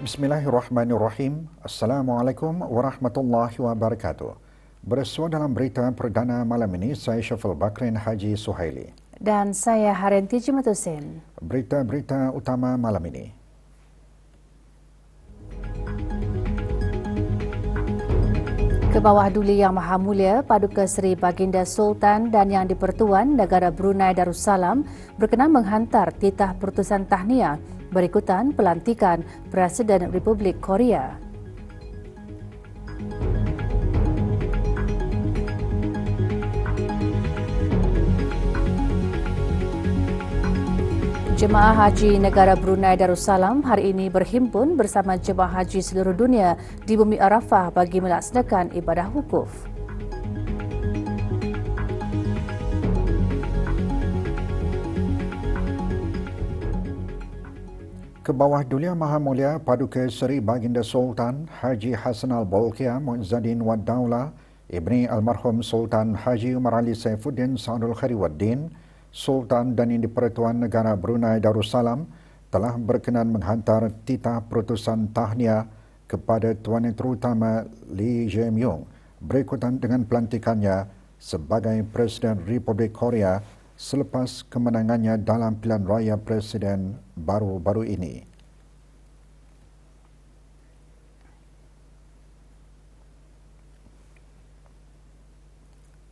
Bismillahirrahmanirrahim. Assalamualaikum warahmatullahi wabarakatuh. Bersua dalam berita perdana malam ini, saya Syaful Bakrin Haji Suhaili. Dan saya Harenti Jimatusin. Berita-berita utama malam ini. Kebawah Duli Yang Maha Mulia Paduka Seri Baginda Sultan dan Yang di-Pertuan Negara Brunei Darussalam berkenan menghantar titah putusan tahniah berikutan pelantikan Presiden Republik Korea. Jemaah Haji Negara Brunei Darussalam hari ini berhimpun bersama jemaah haji seluruh dunia di Bumi Arafah bagi melaksanakan ibadah wukuf. Kebawah Duli Yang Maha Mulia Paduka Seri Baginda Sultan Haji Hassan Al-Bolkiah Muizzadin Wad Daulah Ibni Almarhum Sultan Haji Umar Ali Saifuddin Saadul Khairuddin Sultan dan Yang di-Pertuan Negara Brunei Darussalam telah berkenan menghantar titah putusan tahniah kepada Tuan Yang Terutama Lee Jae-myung berikutan dengan pelantikannya sebagai Presiden Republik Korea selepas kemenangannya dalam pilihan raya Presiden baru-baru ini.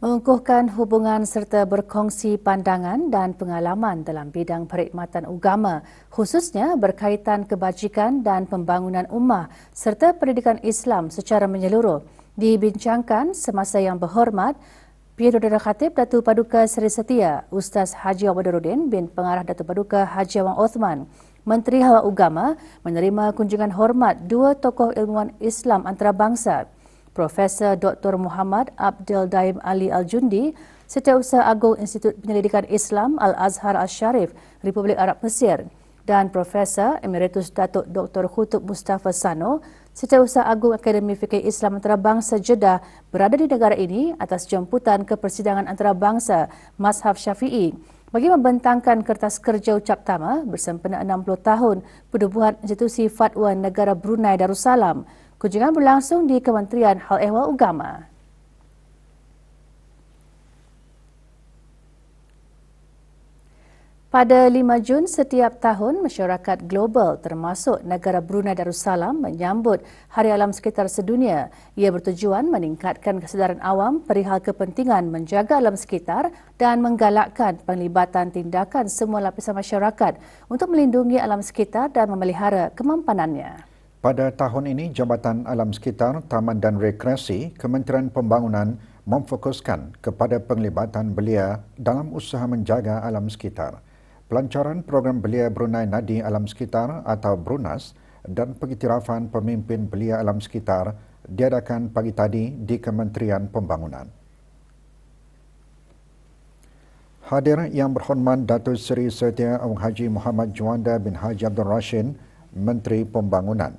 Mengukuhkan hubungan serta berkongsi pandangan dan pengalaman dalam bidang perkhidmatan agama, khususnya berkaitan kebajikan dan pembangunan ummah serta pendidikan Islam secara menyeluruh, dibincangkan semasa Yang Berhormat Perdana Khatib Datuk Paduka Seri Setia Ustaz Haji Awaduddin bin Pengarah Datuk Paduka Haji Awang Othman. Menteri Hawak Agama menerima kunjungan hormat dua tokoh ilmuwan Islam antarabangsa, Profesor Dr. Muhammad Abdul Daim Ali Al-Jundi, Setiausaha Agung Institut Penyelidikan Islam Al-Azhar Al-Sharif, Republik Arab Mesir, dan Profesor Emeritus Datuk Dr. Khutub Mustafa Sano, Setiausaha Agung Akademi Fikih Islam Antarabangsa Jeddah, berada di negara ini atas jemputan ke persidangan antarabangsa Mazhab Syafi'i bagi membentangkan kertas kerja ucap tama bersempena 60 tahun penubuhan institusi Fatwa Negara Brunei Darussalam. Kunjungan berlangsung di Kementerian Hal Ehwal Agama. Pada 5 Jun setiap tahun, masyarakat global termasuk negara Brunei Darussalam menyambut Hari Alam Sekitar Sedunia. Ia bertujuan meningkatkan kesedaran awam perihal kepentingan menjaga alam sekitar dan menggalakkan penglibatan tindakan semua lapisan masyarakat untuk melindungi alam sekitar dan memelihara kemampanannya. Pada tahun ini, Jabatan Alam Sekitar, Taman dan Rekreasi, Kementerian Pembangunan memfokuskan kepada penglibatan belia dalam usaha menjaga alam sekitar. Pelancaran program Belia Brunei Nadi Alam Sekitar atau BRUNAS dan pengiktirafan pemimpin belia alam sekitar diadakan pagi tadi di Kementerian Pembangunan. Hadir Yang Berhormat Datuk Seri Setia Awang Haji Muhammad Juanda bin Haji Abdul Rashid, Menteri Pembangunan,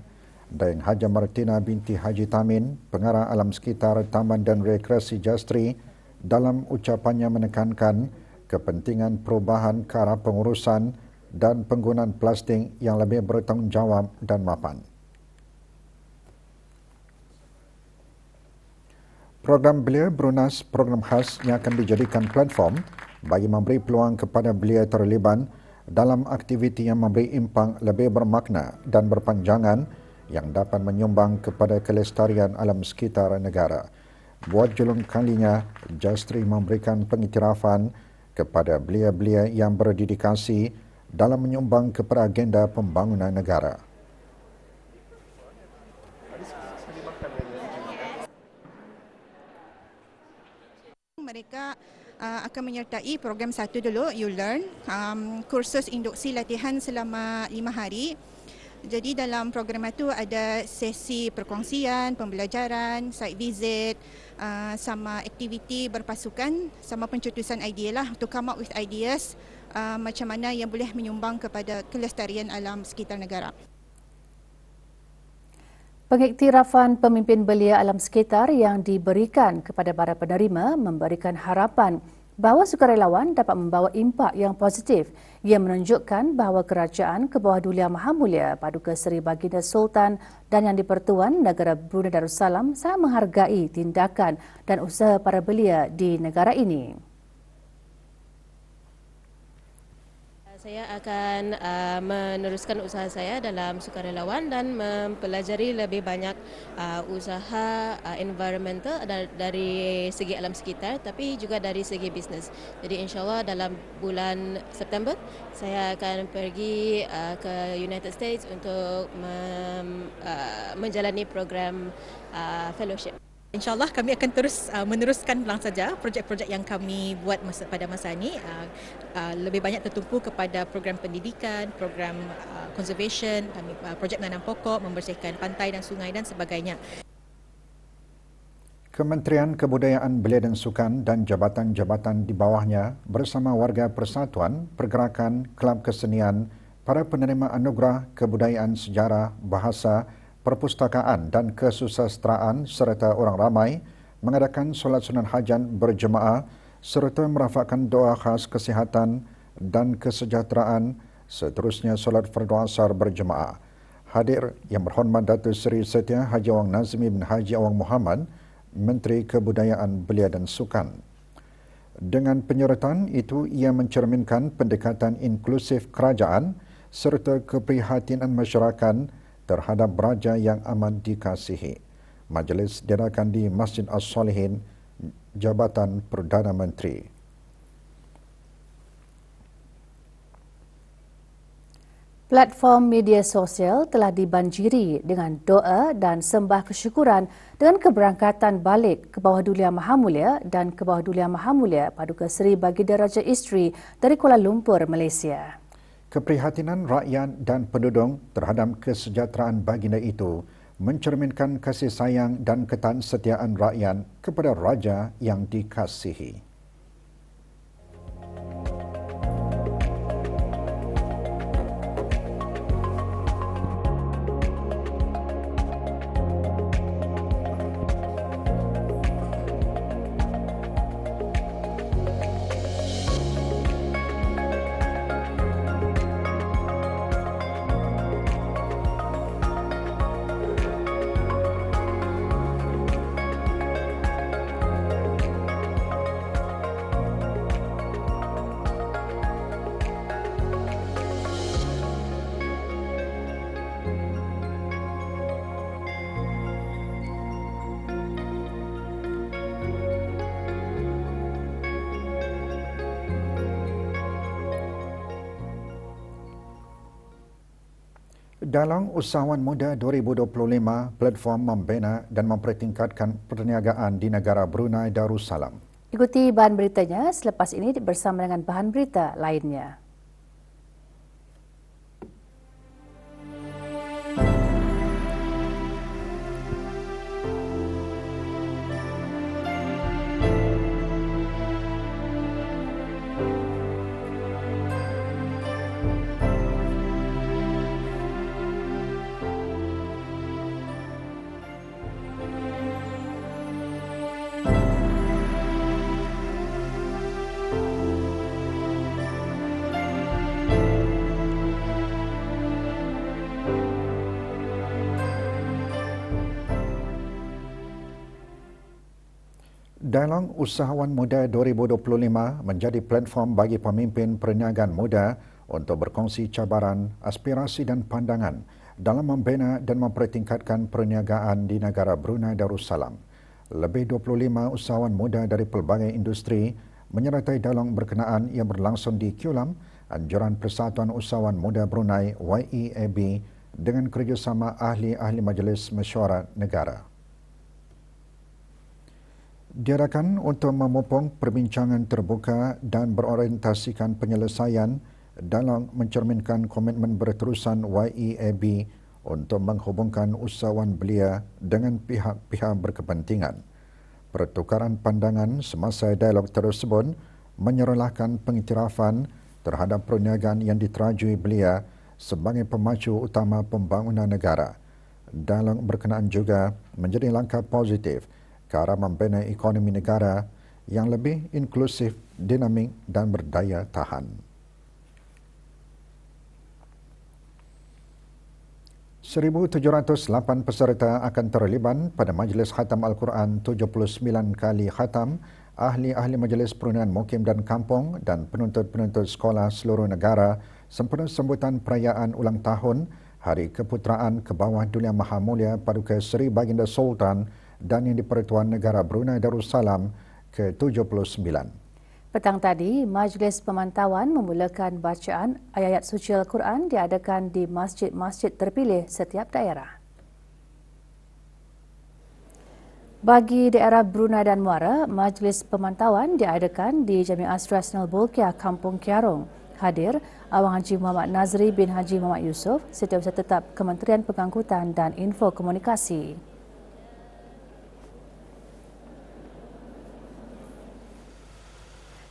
dan Haji Martina binti Haji Tamin, Pengarah Alam Sekitar, Taman dan Rekreasi Jastri, dalam ucapannya menekankan kepentingan perubahan ke arah pengurusan dan penggunaan plastik yang lebih bertanggungjawab dan mapan. Program Belia BRUNAS program khas yang akan dijadikan platform bagi memberi peluang kepada belia terlibat dalam aktiviti yang memberi impak lebih bermakna dan berpanjangan yang dapat menyumbang kepada kelestarian alam sekitar negara. Buat julung kalinya, Jastri memberikan pengiktirafan kepada belia-belia yang berdedikasi dalam menyumbang kepada agenda pembangunan negara. Mereka akan menyertai program satu dulu, You Learn, kursus induksi latihan selama 5 hari. Jadi dalam program itu ada sesi perkongsian, pembelajaran, site visit, sama aktiviti berpasukan, sama pencetusan idea lah to come up with ideas macam mana yang boleh menyumbang kepada kelestarian alam sekitar negara. Pengiktirafan pemimpin belia alam sekitar yang diberikan kepada para penerima memberikan harapan bahawa sukarelawan dapat membawa impak yang positif. Ia menunjukkan bahawa kerajaan ke bawah Duli Yang Maha Mulia Paduka Seri Baginda Sultan dan Yang di-Pertuan Negara Brunei Darussalam sangat menghargai tindakan dan usaha para belia di negara ini. Saya akan meneruskan usaha saya dalam sukarelawan dan mempelajari lebih banyak usaha environmental dari segi alam sekitar tapi juga dari segi bisnes. Jadi insyaAllah dalam bulan September saya akan pergi ke United States untuk menjalani program fellowship. InsyaAllah kami akan terus meneruskan pelang saja projek-projek yang kami buat pada masa ini. Lebih banyak tertumpu kepada program pendidikan, program conservation, projek menanam pokok, membersihkan pantai dan sungai dan sebagainya. Kementerian Kebudayaan Belia dan Sukan dan jabatan-jabatan di bawahnya bersama warga persatuan, pergerakan, kelab kesenian, para penerima anugerah kebudayaan sejarah, bahasa, perpustakaan dan kesusasteraan serta orang ramai mengadakan solat sunat hajat berjemaah serta merafakkan doa khas kesihatan dan kesejahteraan, seterusnya solat fardu asar berjemaah. Hadir Yang Berhormat Datuk Seri Setia Haji Awang Nazmi bin Haji Awang Muhammad, Menteri Kebudayaan Belia dan Sukan. Dengan penyertaan itu, ia mencerminkan pendekatan inklusif kerajaan serta keprihatinan masyarakat terhadap raja yang amat dikasihi. Majlis diadakan di Masjid As-Solihin, Jabatan Perdana Menteri. Platform media sosial telah dibanjiri dengan doa dan sembah kesyukuran dengan keberangkatan balik ke bawah Duli Yang Maha Mulia dan ke bawah Duli Yang Maha Mulia Paduka Seri Baginda Raja Isteri dari Kuala Lumpur, Malaysia. Keprihatinan rakyat dan penduduk terhadap kesejahteraan baginda itu mencerminkan kasih sayang dan ketansetiaan rakyat kepada raja yang dikasihi. Dalam Usahawan Muda 2025, platform membina dan mempertingkatkan perniagaan di negara Brunei Darussalam. Ikuti bahan beritanya selepas ini bersama dengan bahan berita lainnya. Dalam Usahawan Muda 2025 menjadi platform bagi pemimpin perniagaan muda untuk berkongsi cabaran, aspirasi dan pandangan dalam membina dan mempertingkatkan perniagaan di negara Brunei Darussalam. Lebih 25 usahawan muda dari pelbagai industri menyertai dalam berkenaan yang berlangsung di Kulam, Anjuran Persatuan Usahawan Muda Brunei YEAB dengan kerjasama ahli-ahli Majlis Mesyuarat Negara. Diadakan untuk memupung perbincangan terbuka dan berorientasikan penyelesaian dalam mencerminkan komitmen berterusan YEAB untuk menghubungkan usahawan belia dengan pihak-pihak berkepentingan. Pertukaran pandangan semasa dialog tersebut menyerlahkan pengiktirafan terhadap perniagaan yang diterajui belia sebagai pemacu utama pembangunan negara. Dalam berkenaan juga menjadi langkah positif ke arah membina ekonomi negara yang lebih inklusif, dinamik dan berdaya tahan. ...1,708 peserta akan terlibat pada Majlis Khatam Al-Quran 79 kali khatam, ahli-ahli Majlis Perundangan Mukim dan Kampung dan penuntut-penuntut sekolah seluruh negara sempena sambutan perayaan ulang tahun Hari Keputeraan ke bawah Dulia Maha Mulia Paduka Seri Baginda Sultan dan Yang di-Pertuan Negara Brunei Darussalam ke-79. Petang tadi, Majlis Pemantauan memulakan bacaan ayat-ayat suci Al-Quran diadakan di masjid-masjid terpilih setiap daerah. Bagi daerah Brunei dan Muara, Majlis Pemantauan diadakan di Jamiah Asri Hasnal Bolkiah, Kampung Kiarung. Hadir Awang Haji Muhammad Nazri bin Haji Muhammad Yusof, Setiausaha Tetap Kementerian Pengangkutan dan Info Komunikasi.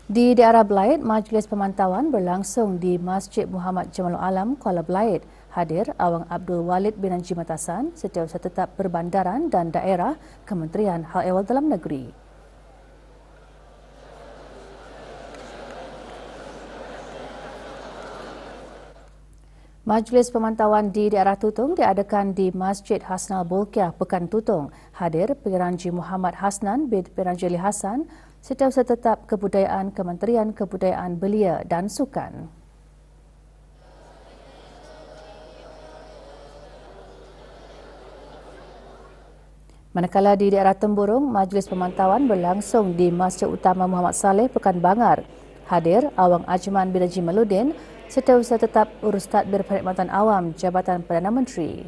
Di daerah Belait, Majlis Pemantauan berlangsung di Masjid Muhammad Jamalul Alam, Kuala Belait. Hadir Awang Abdul Walid bin Haji Matasan, Setiausaha Tetap Perbandaran dan Daerah, Kementerian Hal Ehwal Dalam Negeri. Majlis Pemantauan di daerah Tutung diadakan di Masjid Hasnal Bolkiah, Pekan Tutung. Hadir Pengeranji Muhammad Hasnan bin Pengeranji Ali Hassan, Setiausaha Tetap Kebudayaan Kementerian Kebudayaan Belia dan Sukan. Manakala di daerah Temburung, Majlis Pemantauan berlangsung di Masjid Utama Muhammad Saleh, Pekan Bangar. Hadir Awang Ajman bin Haji Maludin, Setiausaha Tetap Urus Tadbir Perkhidmatan Awam Jabatan Perdana Menteri.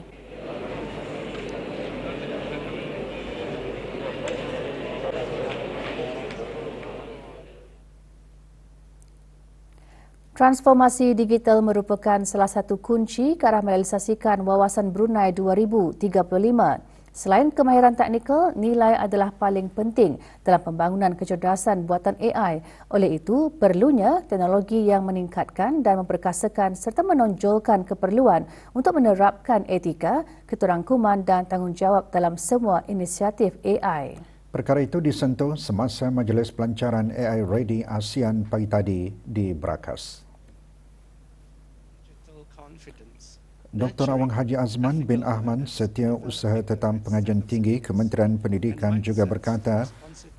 Transformasi digital merupakan salah satu kunci ke arah merealisasikan Wawasan Brunei 2035. Selain kemahiran teknikal, nilai adalah paling penting dalam pembangunan kecerdasan buatan AI. Oleh itu, perlunya teknologi yang meningkatkan dan memperkasakan serta menonjolkan keperluan untuk menerapkan etika, keterangkuman dan tanggungjawab dalam semua inisiatif AI. Perkara itu disentuh semasa Majlis Pelancaran AI Ready ASEAN pagi tadi di Brakas. Dr. Awang Haji Azman bin Ahmad, Setiausaha Tetap Pengajian Tinggi Kementerian Pendidikan juga berkata,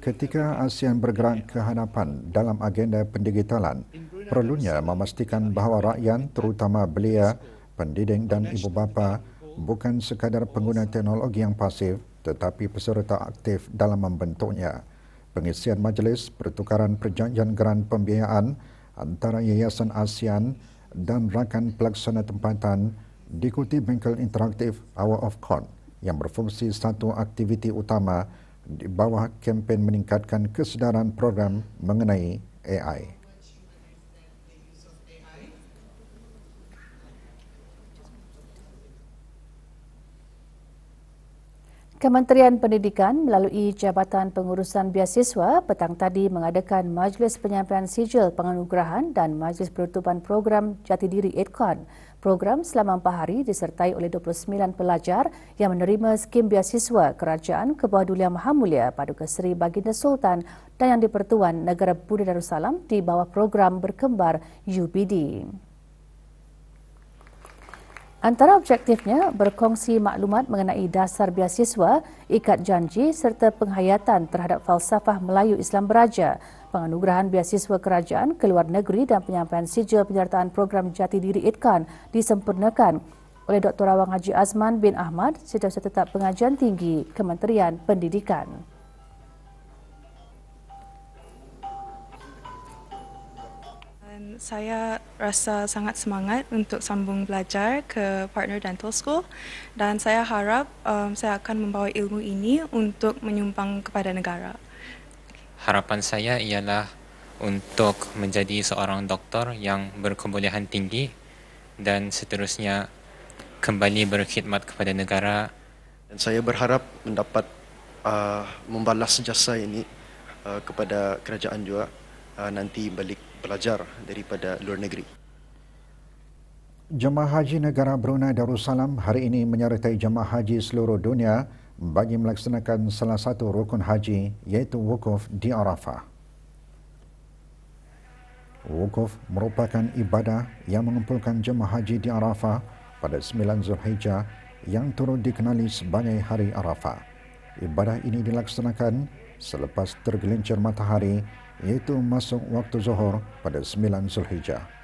ketika ASEAN bergerak ke hadapan dalam agenda pendigitalan, perlunya memastikan bahawa rakyat, terutama belia, pendidik dan ibu bapa, bukan sekadar pengguna teknologi yang pasif, tetapi peserta aktif dalam membentuknya. Pengisian majlis pertukaran perjanjian geran pembiayaan antara Yayasan ASEAN dan rakan pelaksana tempatan diikuti bengkel interaktif Hour of Con yang berfungsi satu aktiviti utama di bawah kempen meningkatkan kesedaran program mengenai AI. Kementerian Pendidikan melalui Jabatan Pengurusan Biasiswa petang tadi mengadakan Majlis Penyampaian Sijil Penganugerahan dan Majlis Penutupan Program Jati Diri EDCON. Program selama 4 hari disertai oleh 29 pelajar yang menerima skim biasiswa Kerajaan ke bawah Dulia Maha Mulia Paduka Seri Baginda Sultan dan Yang di-Pertuan Negara Brunei Darussalam di bawah program berkembar UBD. Antara objektifnya berkongsi maklumat mengenai dasar biasiswa, ikat janji serta penghayatan terhadap falsafah Melayu Islam Beraja, penganugerahan biasiswa kerajaan ke luar negeri dan penyampaian sijil penyertaan program Jati Diri EDCON disempurnakan oleh Dr. Awang Haji Azman bin Ahmad, Setiausaha Tetap Pengajian Tinggi Kementerian Pendidikan. Saya rasa sangat semangat untuk sambung belajar ke Partner Dental School dan saya harap saya akan membawa ilmu ini untuk menyumbang kepada negara. Harapan saya ialah untuk menjadi seorang doktor yang berkebolehan tinggi dan seterusnya kembali berkhidmat kepada negara. Dan saya berharap mendapat membalas jasa ini kepada kerajaan juga nanti balik belajar daripada luar negeri. Jemaah Haji Negara Brunei Darussalam hari ini menyertai jemaah haji seluruh dunia bagi melaksanakan salah satu rukun haji iaitu wukuf di Arafah. Wukuf merupakan ibadah yang mengumpulkan jemaah haji di Arafah pada 9 Zulhijjah yang turut dikenali sebagai Hari Arafah. Ibadah ini dilaksanakan selepas tergelincir matahari, iaitu masuk waktu zuhur pada 9 Zulhijjah.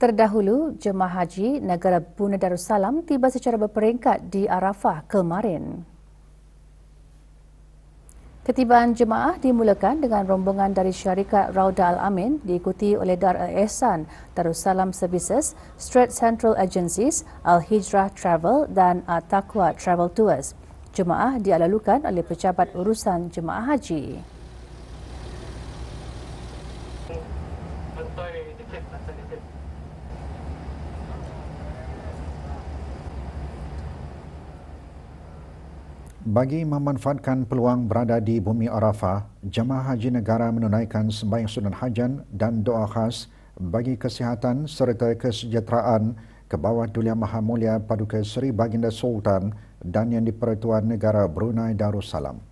Terdahulu, jemaah haji negara Brunei Darussalam tiba secara berperingkat di Arafah kemarin. Ketibaan jemaah dimulakan dengan rombongan dari syarikat Rauda Al-Amin diikuti oleh Dar Al-Ihsan, Darussalam Services, Strait Central Agencies, Al-Hijrah Travel dan At-Taqwa Travel Tours. Jemaah dialalukan oleh pejabat urusan jemaah haji. Bagi memanfaatkan peluang berada di bumi Arafah, jemaah haji negara menunaikan sembahyang sunat hajan dan doa khas bagi kesihatan serta kesejahteraan ke bawah Duli Yang Maha Mulia Paduka Seri Baginda Sultan dan Yang di-Pertuan Negara Brunei Darussalam.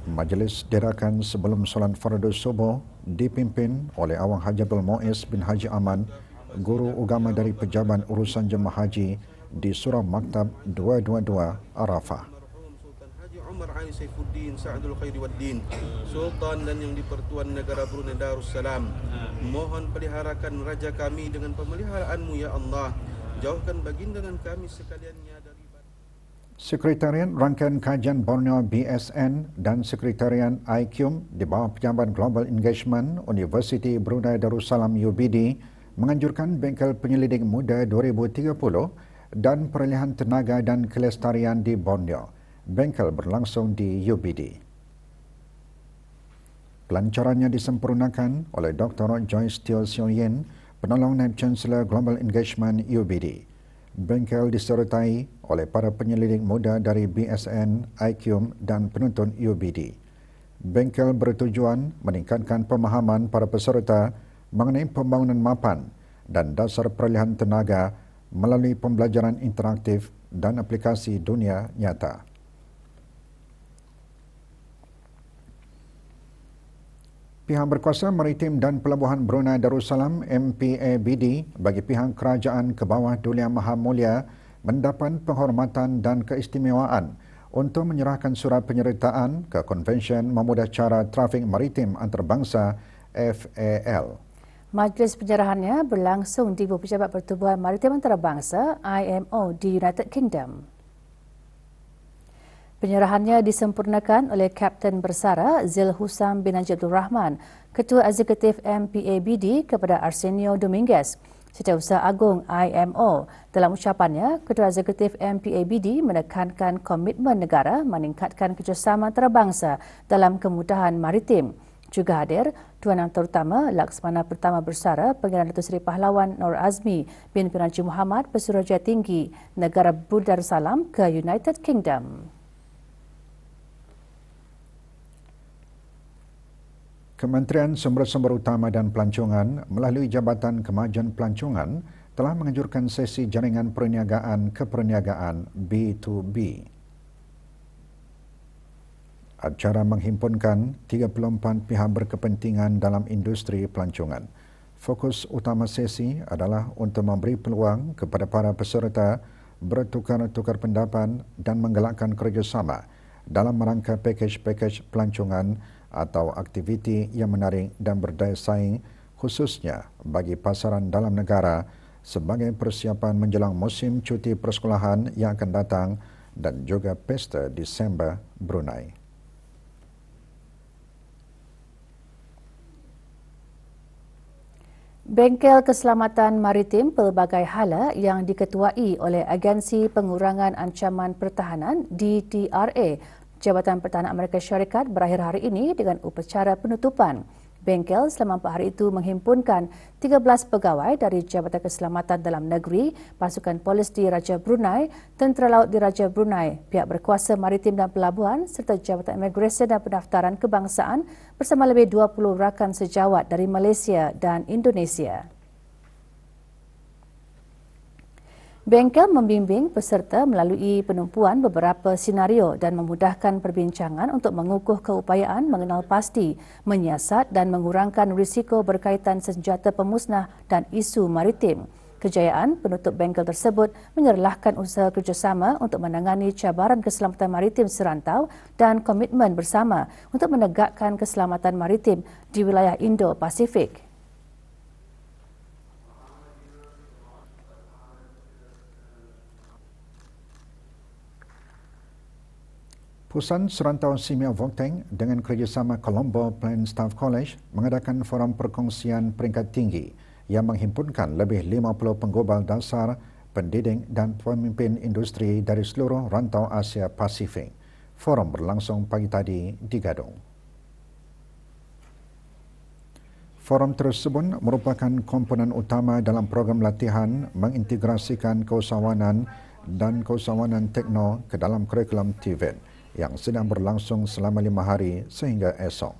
Majlis derakan sebelum solat fardu subuh dipimpin oleh Awang Haji Abdul Muiz bin Haji Aman, guru agama dari Pejabat Urusan Jemaah Haji di Surau Maktab 222 Arafah. Sultan Haji Umar Ali Saifuddin Sa'adul Khairi Waddin, Sultan dan Yang di-Pertuan Negara Brunei Darussalam, mohon peliharakan raja kami dengan pemeliharaan-Mu ya Allah. Jauhkan baginda dan kami sekaliannya dari Sekretariat Rangkaian Kajian Borneo BSN dan Sekretariat IQM di bawah Pejabat Global Engagement Universiti Brunei Darussalam UBD menganjurkan Bengkel Penyelidik Muda 2030 dan Peralihan Tenaga dan Kelestarian di Borneo. Bengkel berlangsung di UBD. Pelancarannya disempurnakan oleh Dr. Joyce Teo Seo Yin, penolong Naib Chancellor Global Engagement UBD. Bengkel disertai oleh para penyelidik muda dari BSN, IQM dan penuntun UBD. Bengkel bertujuan meningkatkan pemahaman para peserta mengenai pembangunan mapan dan dasar peralihan tenaga melalui pembelajaran interaktif dan aplikasi dunia nyata. Pihak Berkuasa Maritim dan Pelabuhan Brunei Darussalam MPABD bagi pihak kerajaan ke bawah Duli Yang Maha Mulia mendapat penghormatan dan keistimewaan untuk menyerahkan surat penyertaan ke Konvensyen Memudahcara Trafik Maritim Antarabangsa FAL. Majlis penyerahannya berlangsung di Ibu Pejabat Pertubuhan Maritim Antarabangsa IMO di United Kingdom. Penyerahannya disempurnakan oleh Kapten Bersara Zil Husam bin Haji Abdul Rahman, Ketua Eksekutif MPABD kepada Arsenio Dominguez, Setiausaha Agung IMO. Dalam ucapannya, Ketua Eksekutif MPABD menekankan komitmen negara meningkatkan kerjasama antarabangsa dalam kemudahan maritim. Juga hadir Tuan Yang Terutama Laksmana Pertama Bersara Pangeran Datuk Seri Pahlawan Nur Azmi bin Haji Muhammad Pesuruhjaya Tinggi Negara Brunei Darussalam ke United Kingdom. Kementerian Sumber-Sumber Utama dan Pelancongan melalui Jabatan Kemajuan Pelancongan telah menganjurkan sesi jaringan perniagaan ke perniagaan B2B. Acara menghimpunkan 34 pihak berkepentingan dalam industri pelancongan. Fokus utama sesi adalah untuk memberi peluang kepada para peserta bertukar-tukar pendapat dan menggalakkan kerjasama dalam merangka pakej-pakej pelancongan atau aktiviti yang menarik dan berdaya saing khususnya bagi pasaran dalam negara sebagai persiapan menjelang musim cuti persekolahan yang akan datang dan juga Pesta Disember Brunei. Bengkel Keselamatan Maritim pelbagai hala yang diketuai oleh Agensi Pengurangan Ancaman Pertahanan DTRA Jabatan Pertahanan Amerika Syarikat berakhir hari ini dengan upacara penutupan. Bengkel selama 4 hari itu menghimpunkan 13 pegawai dari Jabatan Keselamatan Dalam Negeri, Pasukan Polis di Raja Brunei, Tentera Laut di Raja Brunei, pihak berkuasa maritim dan pelabuhan serta Jabatan Imigresen dan Pendaftaran Kebangsaan bersama lebih 20 rakan sejawat dari Malaysia dan Indonesia. Bengkel membimbing peserta melalui penumpuan beberapa senario dan memudahkan perbincangan untuk mengukuh keupayaan mengenal pasti, menyiasat dan mengurangkan risiko berkaitan senjata pemusnah dan isu maritim. Kejayaan penutup bengkel tersebut menyerlahkan usaha kerjasama untuk menangani cabaran keselamatan maritim serantau dan komitmen bersama untuk menegakkan keselamatan maritim di wilayah Indo-Pasifik. Pusat Serantau Simeo Vokteng dengan kerjasama Colombo Plan Staff College mengadakan forum perkongsian peringkat tinggi yang menghimpunkan lebih 50 penggobal dasar, pendidik dan pemimpin industri dari seluruh rantau Asia Pasifik. Forum berlangsung pagi tadi di Gadong. Forum tersebut merupakan komponen utama dalam program latihan mengintegrasikan keusahawanan dan keusahawanan tekno ke dalam kurikulum TVET yang sedang berlangsung selama 5 hari sehingga esok.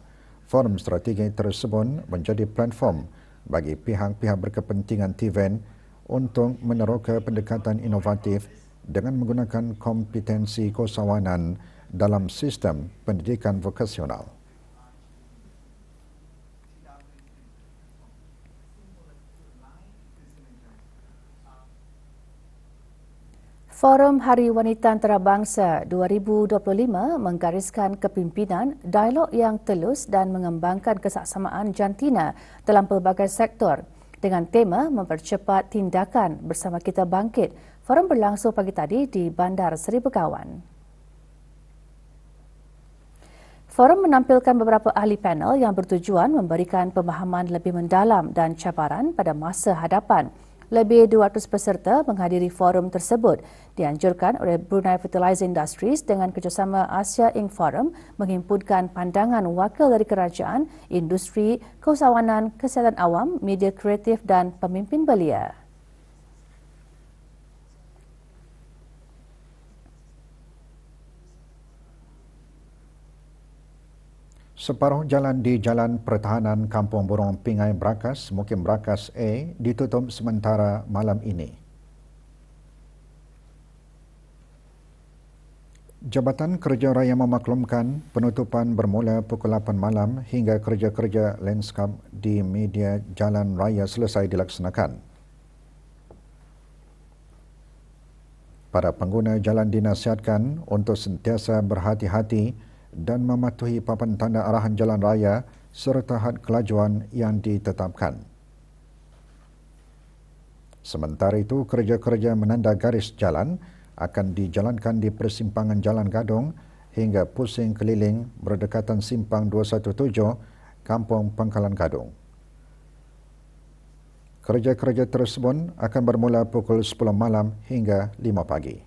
Forum strategi tersebut menjadi platform bagi pihak-pihak berkepentingan TVET untuk meneroka pendekatan inovatif dengan menggunakan kompetensi keusahawanan dalam sistem pendidikan vokasional. Forum Hari Wanita Antarabangsa 2025 menggariskan kepimpinan, dialog yang telus dan mengembangkan kesaksamaan jantina dalam pelbagai sektor. Dengan tema mempercepat tindakan bersama kita bangkit, forum berlangsung pagi tadi di Bandar Seri Begawan. Forum menampilkan beberapa ahli panel yang bertujuan memberikan pemahaman lebih mendalam dan cabaran pada masa hadapan. Lebih 200 peserta menghadiri forum tersebut dianjurkan oleh Brunei Fertilizer Industries dengan kerjasama Asia Inc Forum menghimpunkan pandangan wakil dari kerajaan, industri, keusahawanan, kesihatan awam, media kreatif dan pemimpin belia. Separuh jalan di Jalan Pertahanan Kampung Burung Pingai Brakas, Mukim Brakas A ditutup sementara malam ini. Jabatan Kerja Raya memaklumkan penutupan bermula pukul 8 malam hingga kerja-kerja lanskap di media jalan raya selesai dilaksanakan. Para pengguna jalan dinasihatkan untuk sentiasa berhati-hati dan mematuhi papan tanda arahan jalan raya serta had kelajuan yang ditetapkan. Sementara itu, kerja-kerja menanda garis jalan akan dijalankan di persimpangan Jalan Gadong hingga pusing keliling berdekatan Simpang 217, Kampung Pangkalan Gadong. Kerja-kerja tersebut akan bermula pukul 10 malam hingga 5 pagi.